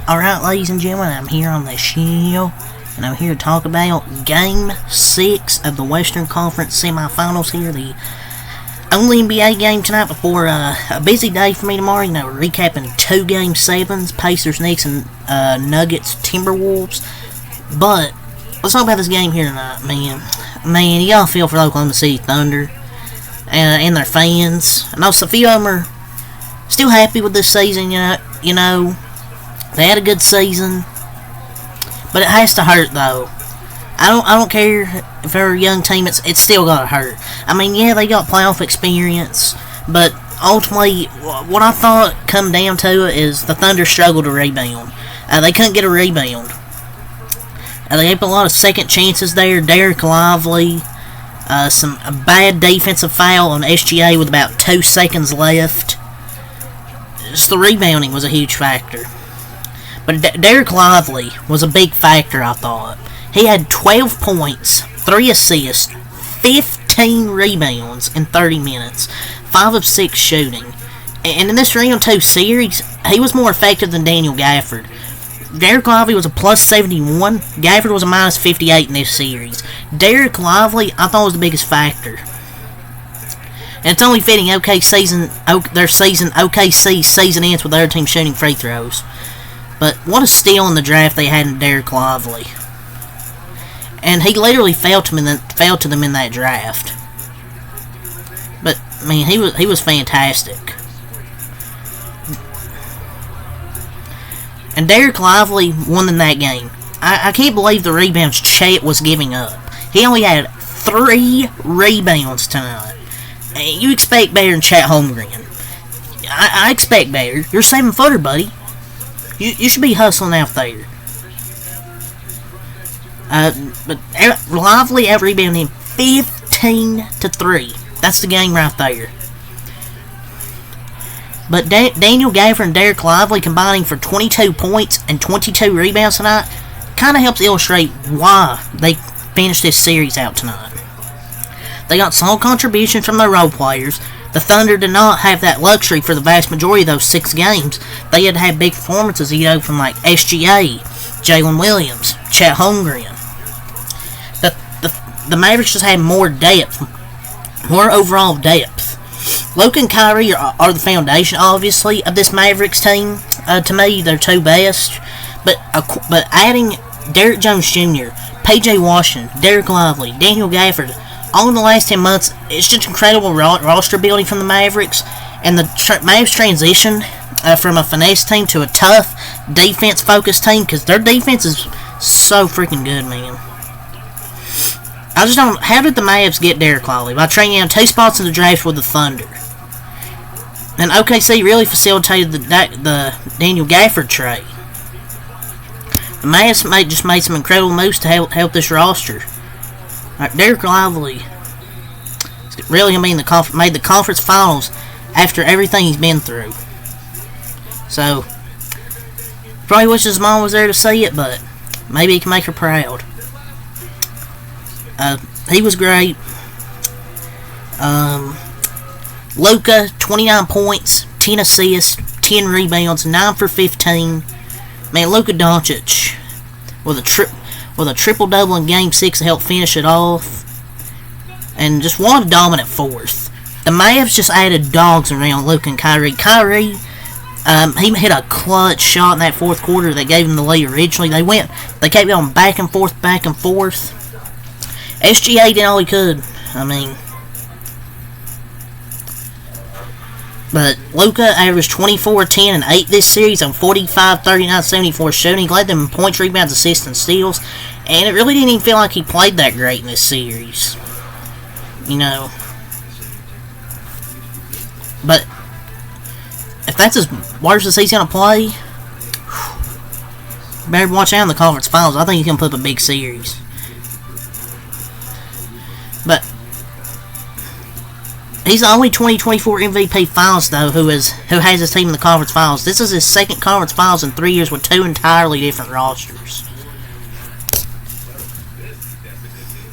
Alright, ladies and gentlemen, I'm here on the show, and I'm here to talk about Game 6 of the Western Conference Semifinals here, the only NBA game tonight before a busy day for me tomorrow, recapping 2 Game 7s, Pacers, Knicks, and Nuggets, Timberwolves. But, let's talk about this game here tonight, man. Man, you gotta feel for the Oklahoma City Thunder and their fans. I know a few of them are still happy with this season, you know. They had a good season, but it has to hurt though. I don't care if they're a young team. It's still gotta hurt. I mean, yeah, they got playoff experience, but ultimately, what I thought come down to it is the Thunder struggled to rebound. They couldn't get a rebound. They gave a lot of second chances there. Derek Lively, a bad defensive foul on SGA with about 2 seconds left. Just the rebounding was a huge factor. But Derek Lively was a big factor, I thought. He had 12 points, 3 assists, 15 rebounds in 30 minutes, 5 of 6 shooting. And in this round 2 series, he was more effective than Daniel Gafford. Derek Lively was a plus 71. Gafford was a minus 58 in this series. Derek Lively, I thought, was the biggest factor. And it's only fitting OKC's season ends with their team shooting free throws. But what a steal in the draft they had in Derek Lively. And he literally fell to them in that draft. But, man, he was fantastic. And Derek Lively won in that game. I can't believe the rebounds Chet was giving up. He only had 3 rebounds tonight. You expect better than Chet Holmgren. I expect better. You're a 7-footer, buddy. You should be hustling out there. But Lively out-rebounded him 15-3. That's the game right there. But Daniel Gafford and Derek Lively combining for 22 points and 22 rebounds tonight kind of helps illustrate why they finished this series out tonight. They got solid contributions from their role players. The Thunder did not have that luxury for the vast majority of those 6 games. They had to have big performances, from like SGA, Jalen Williams, Chet Holmgren. The Mavericks just had more depth, more overall depth. Luka and Kyrie are the foundation, obviously, of this Mavericks team. To me, they're 2 best. But adding Derrick Jones Jr., PJ Washington, Derek Lively, Daniel Gafford, all in the last 10 months, it's just incredible roster building from the Mavericks. And the Mavs transition from a finesse team to a tough, defense-focused team, because their defense is so freaking good, man. I just don't... How did the Mavs get Derek Lively? By trading down 2 spots in the draft with the Thunder. And OKC really facilitated the Daniel Gafford trade. The Mavs just made some incredible moves to help this roster. Derek Lively really, made the conference finals after everything he's been through. So, probably wish his mom was there to see it, but maybe he can make her proud. He was great. Luka, 29 points, 10 assists, 10 rebounds, 9 for 15. Man, Luka Doncic with a triple-double in Game 6 to help finish it off. And just one dominant fourth. The Mavs just added dogs around Luka and Kyrie. Kyrie, he hit a clutch shot in that 4th quarter that gave him the lead originally. They kept going back and forth. SGA did all he could. But Luka averaged 24, 10, and 8 this series on 45, 39, 74 shooting. He led them in points, rebounds, assists, and steals. And it really didn't even feel like he played that great in this series. But if that's as worse as he's going to play, better watch out in the conference finals. I think he's going to put up a big series. But he's the only 2024 MVP finalist, though, who has his team in the conference finals. This is his 2nd conference finals in 3 years with 2 entirely different rosters.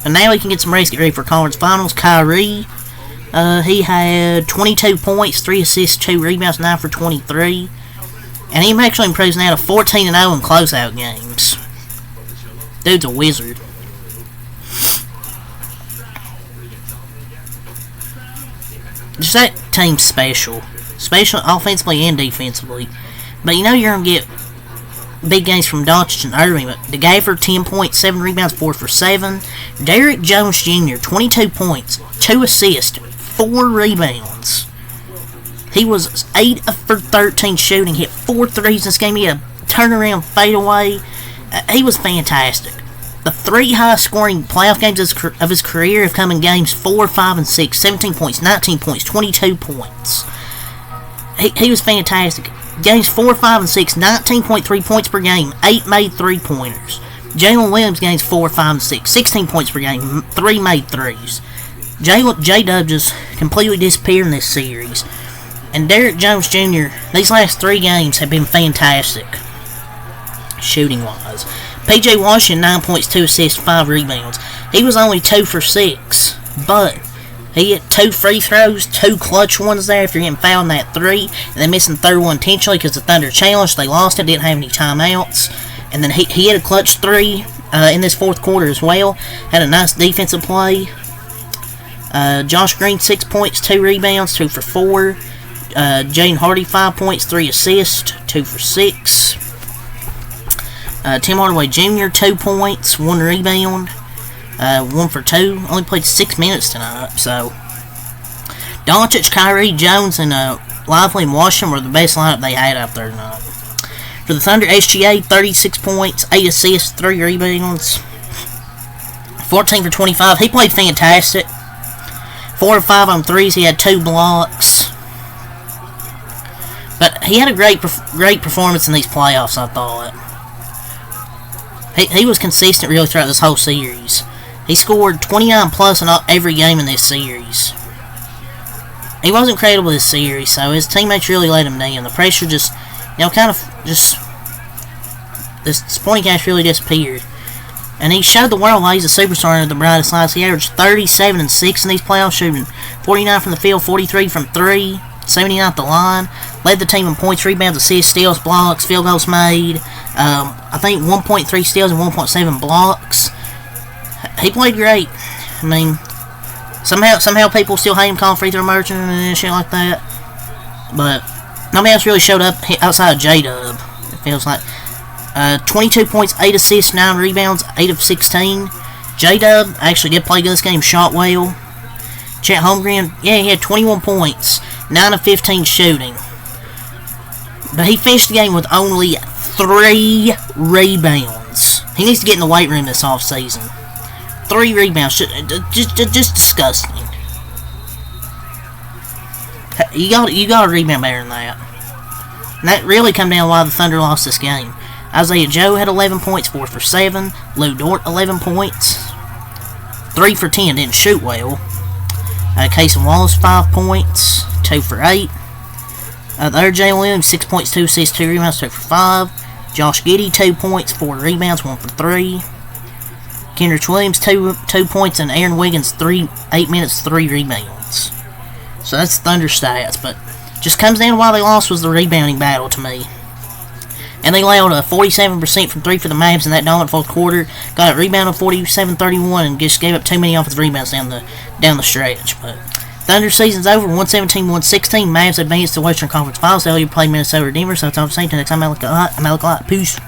And now he can get some rest, get ready for conference finals. Kyrie, he had 22 points, 3 assists, 2 rebounds, 9 for 23. And he actually improves now to 14-0 in closeout games. Dude's a wizard. Just that team's special. Special offensively and defensively. But you know you're going to get big games from Doncic and Irving. But DeGaver, 10 points, 7 rebounds, 4 for 7. Derrick Jones Jr., 22 points, 2 assists, 4 rebounds. He was 8 for 13 shooting, hit 4 threes in this game. He had a turnaround fadeaway. He was fantastic. The 3 highest scoring playoff games of his career have come in games 4, 5, and 6. 17 points, 19 points, 22 points. He was fantastic. Games 4, 5, and 6, 19.3 points per game, 8 made 3-pointers. Jalen Williams games 4, 5, and 6, 16 points per game, 3 made 3s. J-Dub just completely disappeared in this series. And Derrick Jones Jr., these last 3 games have been fantastic, shooting-wise. P.J. Washington, 9 points, 2 assists, 5 rebounds. He was only 2 for 6, but he hit 2 free throws, 2 clutch ones there after getting fouled in that 3, and then missing the third one intentionally because the Thunder challenged. They lost it, didn't have any timeouts. And then he hit a clutch 3 in this fourth quarter as well. Had a nice defensive play. Josh Green, 6 points, 2 rebounds, 2 for 4. Jaden Hardy, 5 points, 3 assists, 2 for 6. Tim Hardaway Jr., 2 points, 1 rebound, 1 for 2. Only played 6 minutes tonight, so. Doncic, Kyrie, Jones, and Lively and Washington were the best lineup they had out there tonight. For the Thunder, SGA, 36 points, 8 assists, 3 rebounds, 14 for 25. He played fantastic. 4 of 5 on threes. He had 2 blocks. But he had a great performance in these playoffs, I thought. He was consistent really throughout this whole series. He scored 29 plus in every game in this series. He wasn't credible this series, so his teammates really let him down. The pressure just, this supporting cast really disappeared. And he showed the world why he's a superstar under the brightest lights. He averaged 37 and 6 in these playoffs, shooting 49 from the field, 43 from 3, 79 at the line. Led the team in points, rebounds, assists, steals, blocks, field goals made. I think 1.3 steals and 1.7 blocks. He played great. I mean, somehow people still hate him calling free throw merchant and shit like that. But nobody else really showed up outside of J-Dub, it feels like. 22 points, 8 assists, 9 rebounds, 8 of 16. J-Dub actually did play good this game, shot well. Chet Holmgren, he had 21 points, 9 of 15 shooting. But he finished the game with only 3 rebounds. He needs to get in the weight room this offseason. 3 rebounds, just disgusting. You got to rebound better than that. And that really come down to why the Thunder lost this game. Isaiah Joe had 11 points, 4 for 7. Lou Dort, 11 points, 3 for 10, didn't shoot well. Casey Wallace, 5 points, 2 for 8. The other Jalen Williams, 6 points, 2 assists, 2 rebounds, 2 for 5. Josh Giddey, 2 points, 4 rebounds, 1 for 3. Kendrick Williams, 2 points, and Aaron Wiggins, 8 minutes, 3 rebounds. So that's Thunder stats, but just comes down to why they lost was the rebounding battle to me. And they allowed 47% from 3 for the Mavs in that dominant fourth quarter. Got a rebound of 47-31 and just gave up too many offensive rebounds down the stretch. But Thunder season's over, 117-116. Mavs advanced to Western Conference Finals. They played Minnesota Denver, so that's all I'm saying. Till next time, I'm Alec Peace.